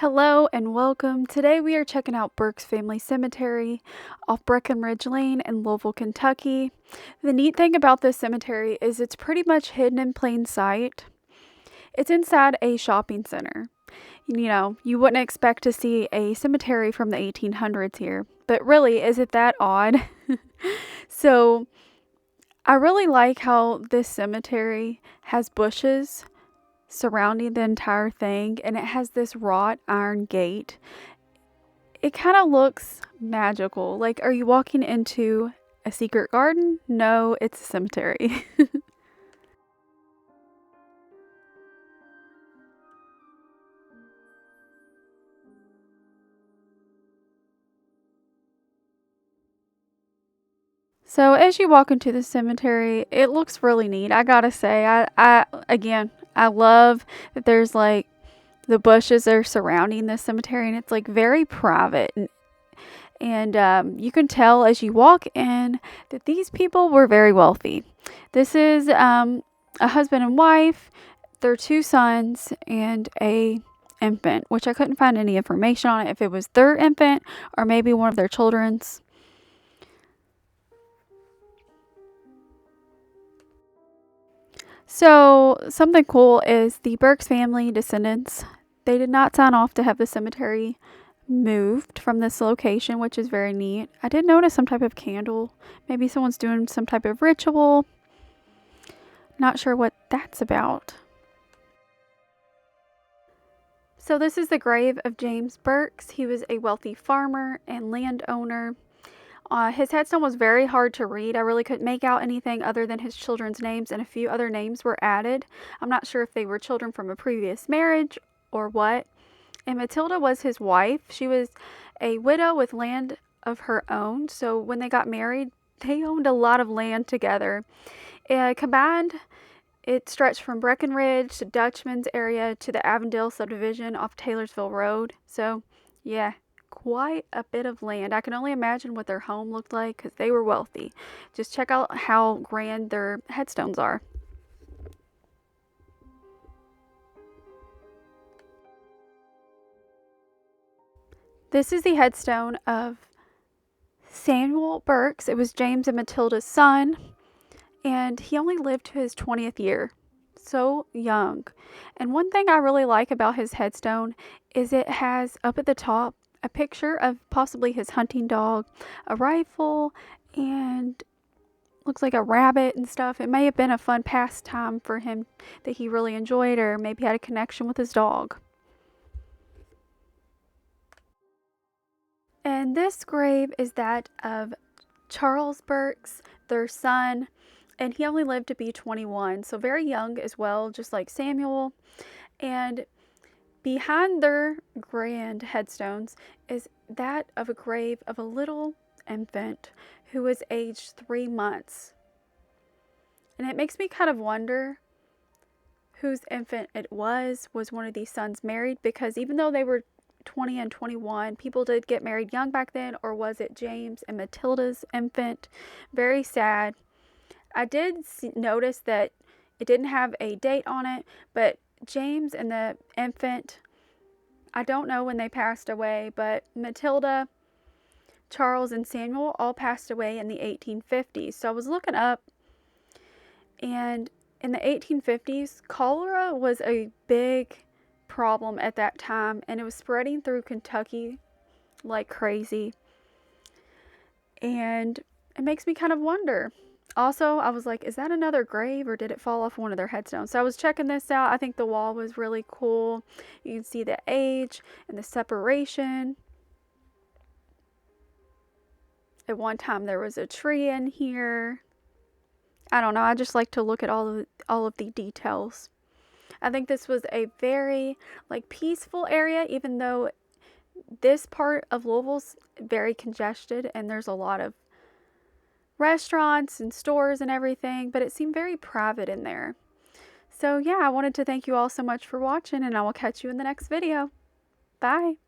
Hello and welcome. Today we are checking out Burks Family Cemetery off Breckenridge Lane in Louisville, Kentucky. The neat thing about this cemetery is it's pretty much hidden in plain sight. It's inside a shopping center. You wouldn't expect to see a cemetery from the 1800s here, but really, is it that odd? So, I really like how this cemetery has bushes surrounding the entire thing, and it has this wrought iron gate. It kind of looks magical. Like, are you walking into a secret garden? No, it's a cemetery. So as you walk into the cemetery, it looks really neat. I gotta say, I love that there's like the bushes are surrounding the cemetery, and it's like very private, and you can tell as you walk in that these people were very wealthy. This is a husband and wife, their two sons, and a infant, which I couldn't find any information on it, if it was their infant or maybe one of their children's. So something cool is the Burks family descendants. They did not sign off to have the cemetery moved from this location, which is very neat. I did notice some type of candle. Maybe someone's doing some type of ritual. Not sure what that's about. So this is the grave of James Burks. He was a wealthy farmer and landowner. His headstone was very hard to read. I really couldn't make out anything other than his children's names, and a few other names were added. I'm not sure if they were children from a previous marriage or what. And Matilda was his wife. She was a widow with land of her own. So when they got married, they owned a lot of land together. Combined, it stretched from Breckenridge to Dutchman's area to the Avondale subdivision off Taylorsville Road. So, yeah, quite a bit of land. I can only imagine what their home looked like because they were wealthy. Just check out how grand their headstones are. This is the headstone of Samuel Burks. It was James and Matilda's son, and he only lived to his 20th year. So young. And one thing I really like about his headstone is it has up at the top a picture of possibly his hunting dog, a rifle, and looks like a rabbit and stuff. It may have been a fun pastime for him that he really enjoyed, or maybe had a connection with his dog. And this grave is that of Charles Burks, their son, and he only lived to be 21, so very young as well, just like Samuel. And behind their grand headstones is that of a grave of a little infant who was aged 3 months. And it makes me kind of wonder whose infant it was. Was one of these sons married? Because even though they were 20 and 21, people did get married young back then, or was it James and Matilda's infant? Very sad. I did notice that it didn't have a date on it, but James and the infant, I don't know when they passed away, but Matilda, Charles, and Samuel all passed away in the 1850s. So I was looking up, and in the 1850s, cholera was a big problem at that time, and it was spreading through Kentucky like crazy. And it makes me kind of wonder. Also, I was like, is that another grave, or did it fall off one of their headstones? So I was checking this out. I think the wall was really cool. You can see the age and the separation. At one time there was a tree in here. I don't know. I just like to look at all of the details. I think this was a very peaceful area, even though this part of Louisville's very congested and there's a lot of restaurants and stores and everything, but it seemed very private in there. So yeah, I wanted to thank you all so much for watching, and I will catch you in the next video. Bye.